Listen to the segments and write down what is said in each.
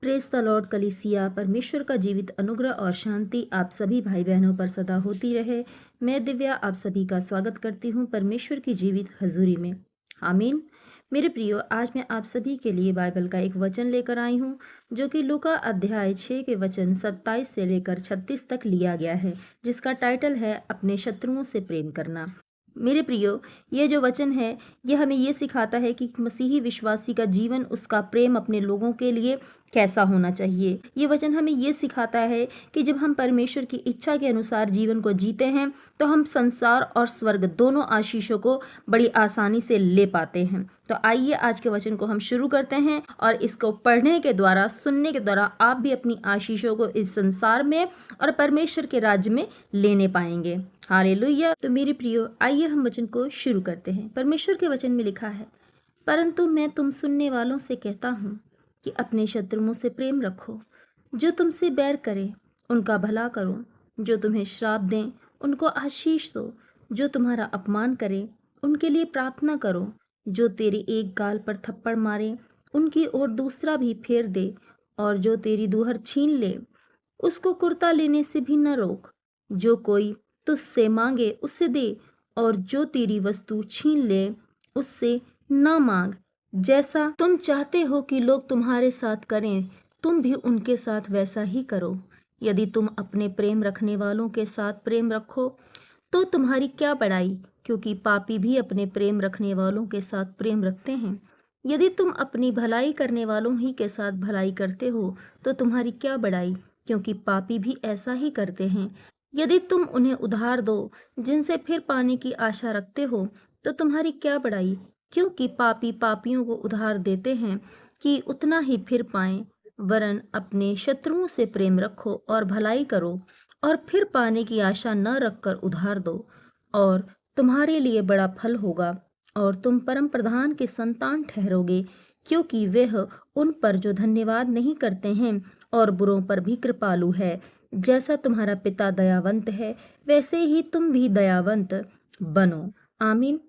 Praise the Lord कलीसिया। परमेश्वर का जीवित अनुग्रह और शांति आप सभी भाई बहनों पर सदा होती रहे। मैं दिव्या आप सभी का स्वागत करती हूँ परमेश्वर की जीवित हजूरी में। आमीन। मेरे प्रियो, आज मैं आप सभी के लिए बाइबल का एक वचन लेकर आई हूँ जो कि लूका अध्याय 6 के वचन 27 से लेकर 36 तक लिया गया है, जिसका टाइटल है अपने शत्रुओं से प्रेम करना। मेरे प्रियो, ये जो वचन है ये हमें ये सिखाता है कि मसीही विश्वासी का जीवन, उसका प्रेम अपने लोगों के लिए कैसा होना चाहिए। ये वचन हमें ये सिखाता है कि जब हम परमेश्वर की इच्छा के अनुसार जीवन को जीते हैं तो हम संसार और स्वर्ग दोनों आशीषों को बड़ी आसानी से ले पाते हैं। तो आइए आज के वचन को हम शुरू करते हैं और इसको पढ़ने के द्वारा, सुनने के द्वारा आप भी अपनी आशीषों को इस संसार में और परमेश्वर के राज्य में लेने पाएंगे। हालेलुया। तो मेरे प्रियो, आइए हम वचन को शुरू करते हैं। परमेश्वर के वचन में लिखा है, परंतु मैं तुम सुनने वालों से कहता हूँ कि अपने शत्रुओं से प्रेम रखो, जो तुमसे बैर करे उनका भला करो, जो तुम्हें श्राप दें उनको आशीष दो, जो तुम्हारा अपमान करे उनके लिए प्रार्थना करो, जो तेरे एक गाल पर थप्पड़ मारे उनकी ओर दूसरा भी फेर दे, और जो तेरी दूहर छीन ले उसको कुर्ता लेने से भी न रोक। जो कोई तुझसे मांगे उससे दे, और जो तेरी वस्तु छीन ले उससे न मांग। जैसा तुम चाहते हो कि लोग तुम्हारे साथ करें, तुम भी उनके साथ वैसा ही करो। यदि तुम अपने प्रेम रखने वालों के साथ प्रेम रखो तो तुम्हारी क्या बड़ाई, क्योंकि पापी भी अपने प्रेम रखने वालों के साथ प्रेम रखते हैं। यदि तुम अपनी भलाई करने वालों ही के साथ भलाई करते हो तो तुम्हारी क्या बड़ाई, क्योंकि पापी भी ऐसा ही करते हैं। यदि तुम उन्हें उधार दो जिनसे फिर पाने की आशा रखते हो तो तुम्हारी क्या बड़ाई, क्योंकि पापी पापियों को उधार देते हैं कि उतना ही फिर पाएं। वरन अपने शत्रुओं से प्रेम रखो और भलाई करो, और फिर पाने की आशा न रखकर उधार दो, और तुम्हारे लिए बड़ा फल होगा, और तुम परम प्रधान के संतान ठहरोगे, क्योंकि वह उन पर जो धन्यवाद नहीं करते हैं और बुरों पर भी कृपालु है। जैसा तुम्हारा पिता दयावंत है वैसे ही तुम भी दयावंत बनो। आमीन।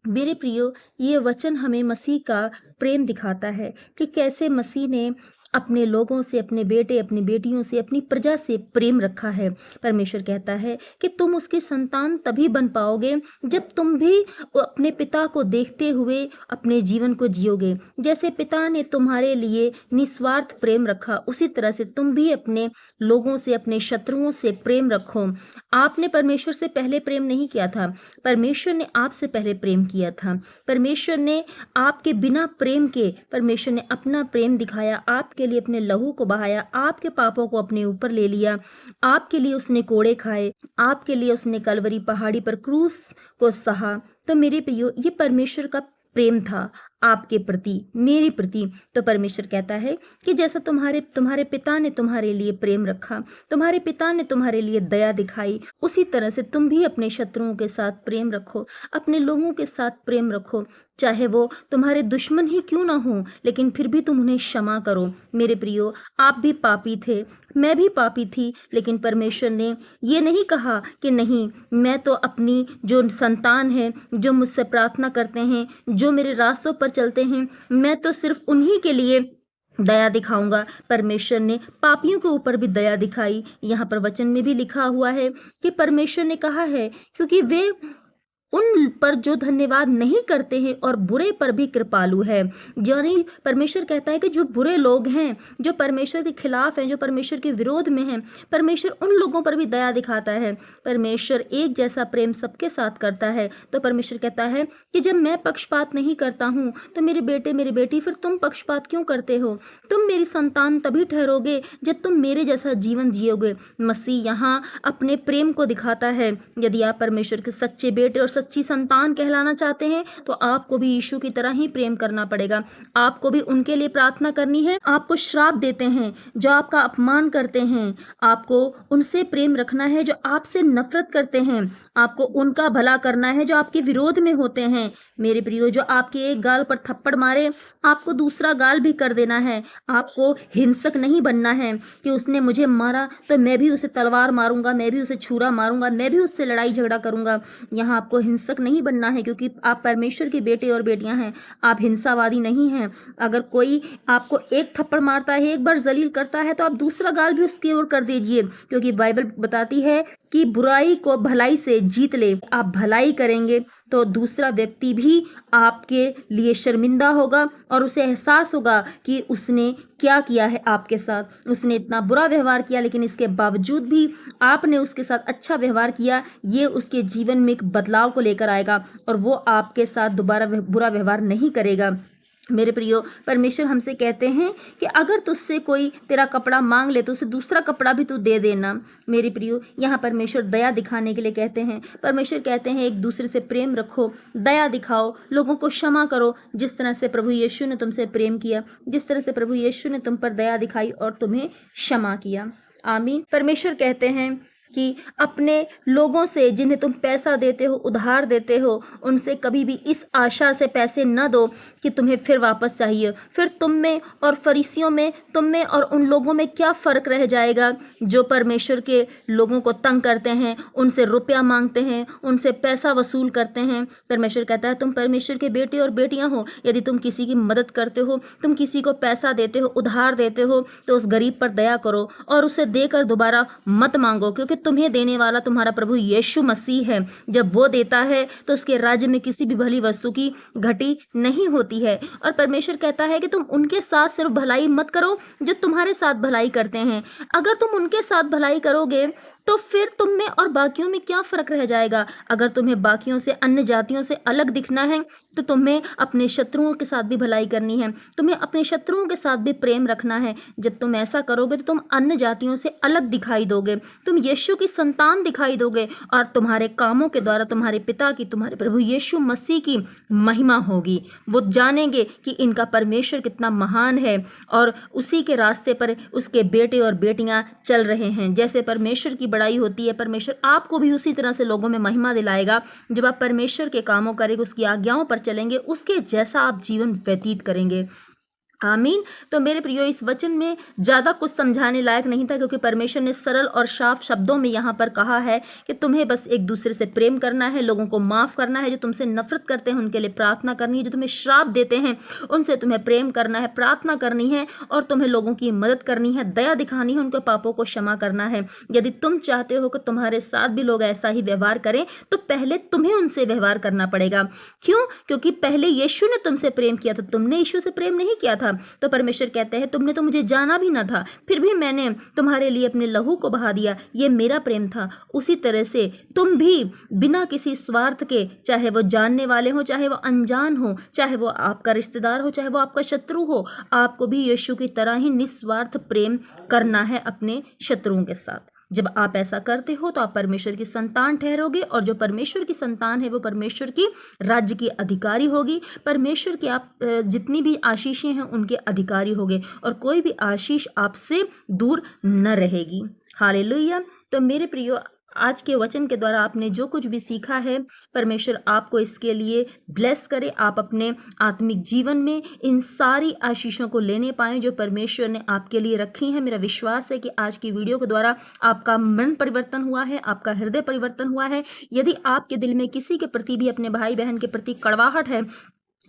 मेरे प्रियो, ये वचन हमें मसीह का प्रेम दिखाता है कि कैसे मसीह ने अपने लोगों से, अपने बेटे, अपनी बेटियों से, अपनी प्रजा से प्रेम रखा है। परमेश्वर कहता है कि तुम उसके संतान तभी बन पाओगे जब तुम भी अपने पिता को देखते हुए अपने जीवन को जियोगे। जैसे पिता ने तुम्हारे लिए निस्वार्थ प्रेम रखा, उसी तरह से तुम भी अपने लोगों से, अपने शत्रुओं से प्रेम रखो। आपने परमेश्वर से पहले प्रेम नहीं किया था, परमेश्वर ने आपसे पहले प्रेम किया था। परमेश्वर ने आपके बिना प्रेम के, परमेश्वर ने अपना प्रेम दिखाया, आपके लिए अपने लहू को बहाया, आपके पापों को अपने ऊपर ले लिया, आपके लिए उसने कोड़े खाए, आपके लिए उसने कलवरी पहाड़ी पर क्रूस को सहा। तो मेरे प्रियो, ये परमेश्वर का प्रेम था आपके प्रति, मेरे प्रति। तो परमेश्वर कहता है कि जैसा तुम्हारे पिता ने तुम्हारे लिए प्रेम रखा, तुम्हारे पिता ने तुम्हारे लिए दया दिखाई, उसी तरह से तुम भी अपने शत्रुओं के साथ प्रेम रखो, अपने लोगों के साथ प्रेम रखो। चाहे वो तुम्हारे दुश्मन ही क्यों ना हो, लेकिन फिर भी तुम उन्हें क्षमा करो। मेरे प्रियो, आप भी पापी थे, मैं भी पापी थी, लेकिन परमेश्वर ने ये नहीं कहा कि नहीं, मैं तो अपनी जो संतान है, जो मुझसे प्रार्थना करते हैं, जो मेरे रास्तों पर चलते हैं, मैं तो सिर्फ उन्हीं के लिए दया दिखाऊंगा। परमेश्वर ने पापियों के ऊपर भी दया दिखाई। यहाँ पर वचन में भी लिखा हुआ है कि परमेश्वर ने कहा है, क्योंकि वे उन पर जो धन्यवाद नहीं करते हैं और बुरे पर भी कृपालु है। यानी परमेश्वर कहता है कि जो बुरे लोग हैं, जो परमेश्वर के खिलाफ हैं, जो परमेश्वर के विरोध में हैं, परमेश्वर उन लोगों पर भी दया दिखाता है। परमेश्वर एक जैसा प्रेम सबके साथ करता है। तो परमेश्वर कहता है कि जब मैं पक्षपात नहीं करता हूँ तो मेरे बेटे, मेरी बेटी, फिर तुम पक्षपात क्यों करते हो? तुम मेरी संतान तभी ठहरोगे जब तुम मेरे जैसा जीवन जियोगे। मसीह यहाँ अपने प्रेम को दिखाता है। यदि आप परमेश्वर के सच्चे बेटे और सच्ची संतान कहलाना चाहते हैं तो आपको भी यीशु की तरह ही प्रेम करना पड़ेगा। आपको भी उनके लिए प्रार्थना करनी है। आपको श्राप देते हैं, जो आपका अपमान करते हैं, आपको उनसे प्रेम रखना है जो आपसे नफरत करते हैं। आपको उनका भला करना है जो आपके विरोध में होते हैं। मेरे प्रियो, जो आपके एक गाल पर थप्पड़ मारे, आपको दूसरा गाल भी कर देना है। आपको हिंसक नहीं बनना है कि उसने मुझे मारा तो मैं भी उसे तलवार मारूंगा, मैं भी उसे छुरा मारूंगा, मैं भी उससे लड़ाई झगड़ा करूंगा। यहाँ आपको हिंसक नहीं बनना है, क्योंकि आप परमेश्वर के बेटे और बेटियां हैं। आप हिंसावादी नहीं हैं। अगर कोई आपको एक थप्पड़ मारता है, एक बार जलील करता है, तो आप दूसरा गाल भी उसकी ओर कर दीजिए, क्योंकि बाइबल बताती है कि बुराई को भलाई से जीत ले। आप भलाई करेंगे तो दूसरा व्यक्ति भी आपके लिए शर्मिंदा होगा और उसे एहसास होगा कि उसने क्या किया है आपके साथ। उसने इतना बुरा व्यवहार किया, लेकिन इसके बावजूद भी आपने उसके साथ अच्छा व्यवहार किया। ये उसके जीवन में एक बदलाव को लेकर आएगा और वो आपके साथ दोबारा बुरा व्यवहार नहीं करेगा। मेरे प्रियो, परमेश्वर हमसे कहते हैं कि अगर तुझसे कोई तेरा कपड़ा मांग ले तो उसे दूसरा कपड़ा भी तू दे देना। मेरे प्रियो, यहाँ परमेश्वर दया दिखाने के लिए कहते हैं। परमेश्वर कहते हैं एक दूसरे से प्रेम रखो, दया दिखाओ, लोगों को क्षमा करो, जिस तरह से प्रभु यीशु ने तुमसे प्रेम किया, जिस तरह से प्रभु यीशु ने तुम पर दया दिखाई और तुम्हें क्षमा किया। आमीन। परमेश्वर कहते हैं कि अपने लोगों से जिन्हें तुम पैसा देते हो, उधार देते हो, उनसे कभी भी इस आशा से पैसे न दो कि तुम्हें फिर वापस चाहिए। फिर तुम में और फरीसियों में, तुम में और उन लोगों में क्या फ़र्क रह जाएगा जो परमेश्वर के लोगों को तंग करते हैं, उनसे रुपया मांगते हैं, उनसे पैसा वसूल करते हैं। परमेश्वर कहता है तुम परमेश्वर के बेटे और बेटियां हो। यदि तुम किसी की मदद करते हो, तुम किसी को पैसा देते हो, उधार देते हो, तो उस गरीब पर दया करो और उसे देकर दोबारा मत मांगो, क्योंकि तुम्हें देने वाला तुम्हारा प्रभु यीशु मसीह है। जब वो देता है तो उसके राज्य में किसी भी भली वस्तु की घटी नहीं होती है। और परमेश्वर कहता है कि तुम उनके साथ सिर्फ भलाई मत करो जो तुम्हारे साथ भलाई करते हैं। अगर तुम उनके साथ भलाई करोगे तो फिर तुम में और बाकियों में क्या फर्क रह जाएगा। अगर तुम्हें बाकियों से, अन्य जातियों से अलग दिखना है तो तुम्हें अपने शत्रुओं के साथ भी भलाई करनी है, तुम्हें अपने शत्रुओं के साथ भी प्रेम रखना है। जब तुम ऐसा करोगे तो तुम अन्य जातियों से अलग दिखाई दोगे, तुम यीशु की संतान दिखाई दोगे और तुम्हारे कामों के द्वारा तुम्हारे पिता की, तुम्हारे प्रभु यीशु मसीह की महिमा होगी। वो जानेंगे कि इनका परमेश्वर कितना महान है और उसी के रास्ते पर उसके बेटे और बेटियां चल रहे हैं। जैसे परमेश्वर की बड़ाई होती है, परमेश्वर आपको भी उसी तरह से लोगों में महिमा दिलाएगा। जब आप परमेश्वर के कामों करेंगे, उसकी आज्ञाओं पर चलेंगे, उसके जैसा आप जीवन व्यतीत करेंगे। आमीन। तो मेरे प्रियो, इस वचन में ज़्यादा कुछ समझाने लायक नहीं था, क्योंकि परमेश्वर ने सरल और साफ शब्दों में यहाँ पर कहा है कि तुम्हें बस एक दूसरे से प्रेम करना है, लोगों को माफ़ करना है, जो तुमसे नफरत करते हैं उनके लिए प्रार्थना करनी है, जो तुम्हें श्राप देते हैं उनसे तुम्हें प्रेम करना है, प्रार्थना करनी है, और तुम्हें लोगों की मदद करनी है, दया दिखानी है, उनके पापों को क्षमा करना है। यदि तुम चाहते हो कि तुम्हारे साथ भी लोग ऐसा ही व्यवहार करें तो पहले तुम्हें उनसे व्यवहार करना पड़ेगा। क्यों? क्योंकि पहले यीशु ने तुमसे प्रेम किया था, तुमने यीशु से प्रेम नहीं किया था। तो परमेश्वर कहते हैं तुमने तो मुझे जाना भी ना था, फिर भी मैंने तुम्हारे लिए अपने लहू को बहा दिया, ये मेरा प्रेम था। उसी तरह से तुम भी बिना किसी स्वार्थ के, चाहे वो जानने वाले हो, चाहे वो अनजान हो, चाहे वो आपका रिश्तेदार हो, चाहे वो आपका शत्रु हो, आपको भी यीशु की तरह ही निस्वार्थ प्रेम करना है अपने शत्रुओं के साथ। जब आप ऐसा करते हो तो आप परमेश्वर की संतान ठहरोगे, और जो परमेश्वर की संतान है वो परमेश्वर की राज्य की अधिकारी होगी। परमेश्वर के आप जितनी भी आशीषें हैं उनके अधिकारी होगे, और कोई भी आशीष आपसे दूर न रहेगी। हालेलुया। तो मेरे प्रियो, आज के वचन के द्वारा आपने जो कुछ भी सीखा है, परमेश्वर आपको इसके लिए ब्लेस करे। आप अपने आत्मिक जीवन में इन सारी आशीषों को लेने पाएं जो परमेश्वर ने आपके लिए रखी हैं। मेरा विश्वास है कि आज की वीडियो के द्वारा आपका मन परिवर्तन हुआ है, आपका हृदय परिवर्तन हुआ है। यदि आपके दिल में किसी के प्रति भी, अपने भाई बहन के प्रति कड़वाहट है,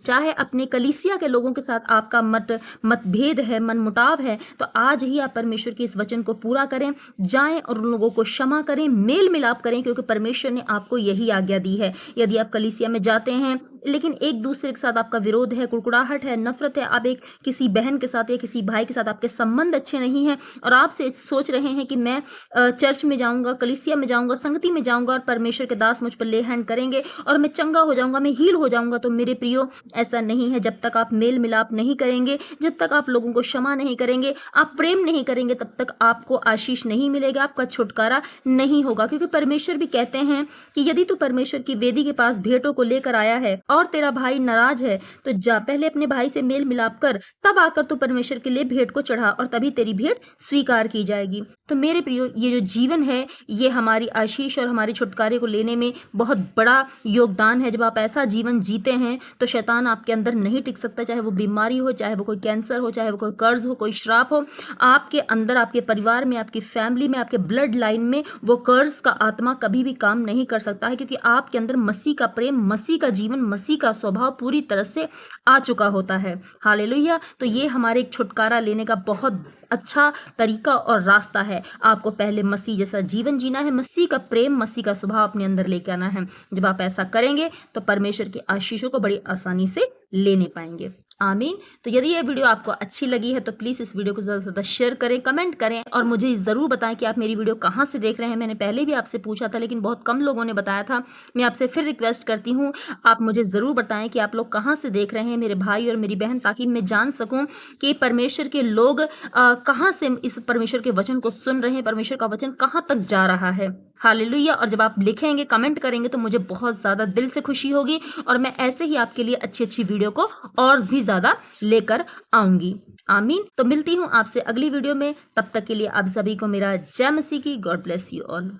चाहे अपने कलीसिया के लोगों के साथ आपका मतभेद है, मनमुटाव है, तो आज ही आप परमेश्वर के इस वचन को पूरा करें, जाएं और उन लोगों को क्षमा करें, मेल मिलाप करें, क्योंकि परमेश्वर ने आपको यही आज्ञा दी है। यदि आप कलीसिया में जाते हैं लेकिन एक दूसरे के साथ आपका विरोध है, कुड़कुड़ाहट है, नफरत है, आप एक किसी बहन के साथ या किसी भाई के साथ आपके संबंध अच्छे नहीं हैं, और आप से सोच रहे हैं कि मैं चर्च में जाऊंगा, कलीसिया में जाऊंगा, संगति में जाऊंगा और परमेश्वर के दास मुझ पर ले हैंड करेंगे और मैं चंगा हो जाऊंगा, मैं हील हो जाऊंगा, तो मेरे प्रियो, ऐसा नहीं है। जब तक आप मेल मिलाप नहीं करेंगे, जब तक आप लोगों को क्षमा नहीं करेंगे, आप प्रेम नहीं करेंगे, तब तक आपको आशीष नहीं मिलेगा, आपका छुटकारा नहीं होगा। क्योंकि परमेश्वर भी कहते हैं कि यदि तू परमेश्वर की वेदी के पास भेंटों को लेकर आया है और तेरा भाई नाराज है तो जा पहले अपने भाई से मेल मिलाप कर, तब आकर तू परमेश्वर के लिए भेंट को चढ़ा और तभी तेरी भेंट स्वीकार की जाएगी। तो मेरे प्रियो, ये जो जीवन है ये हमारी आशीष और हमारे छुटकारे को लेने में बहुत बड़ा योगदान है। जब आप ऐसा जीवन जीते हैं तो शैतान आपके अंदर नहीं टिक सकता, चाहे वो बीमारी हो, चाहे वो कोई कैंसर हो, चाहे वो कोई कर्ज हो, कोई श्राप हो। आपके अंदर, आपके परिवार में, आपकी फैमिली में, आपके ब्लड लाइन में वो कर्ज का आत्मा कभी भी काम नहीं कर सकता है, क्योंकि आपके अंदर मसीह का प्रेम, मसीह का जीवन, मसीह का स्वभाव पूरी तरह से आ चुका होता है। हालेलुया। तो ये हमारे एक छुटकारा लेने का बहुत अच्छा तरीका और रास्ता है। आपको पहले मसीह जैसा जीवन जीना है, मसीह का प्रेम, मसीह का स्वभाव अपने अंदर लेके आना है। जब आप ऐसा करेंगे तो परमेश्वर की आशीषों को बड़ी आसानी से लेने पाएंगे। आमीन। तो यदि ये वीडियो आपको अच्छी लगी है तो प्लीज़ इस वीडियो को ज़्यादा से ज़्यादा शेयर करें, कमेंट करें और मुझे ज़रूर बताएं कि आप मेरी वीडियो कहाँ से देख रहे हैं। मैंने पहले भी आपसे पूछा था लेकिन बहुत कम लोगों ने बताया था। मैं आपसे फिर रिक्वेस्ट करती हूँ, आप मुझे ज़रूर बताएं कि आप लोग कहाँ से देख रहे हैं, मेरे भाई और मेरी बहन, ताकि मैं जान सकूँ कि परमेश्वर के लोग कहाँ से इस परमेश्वर के वचन को सुन रहे हैं, परमेश्वर का वचन कहाँ तक जा रहा है। हालेलुया। और जब आप लिखेंगे, कमेंट करेंगे तो मुझे बहुत ज़्यादा दिल से खुशी होगी और मैं ऐसे ही आपके लिए अच्छी अच्छी वीडियो को और भी ज़्यादा लेकर आऊँगी। आमीन। तो मिलती हूँ आपसे अगली वीडियो में, तब तक के लिए आप सभी को मेरा जय मसीह की। God bless you all.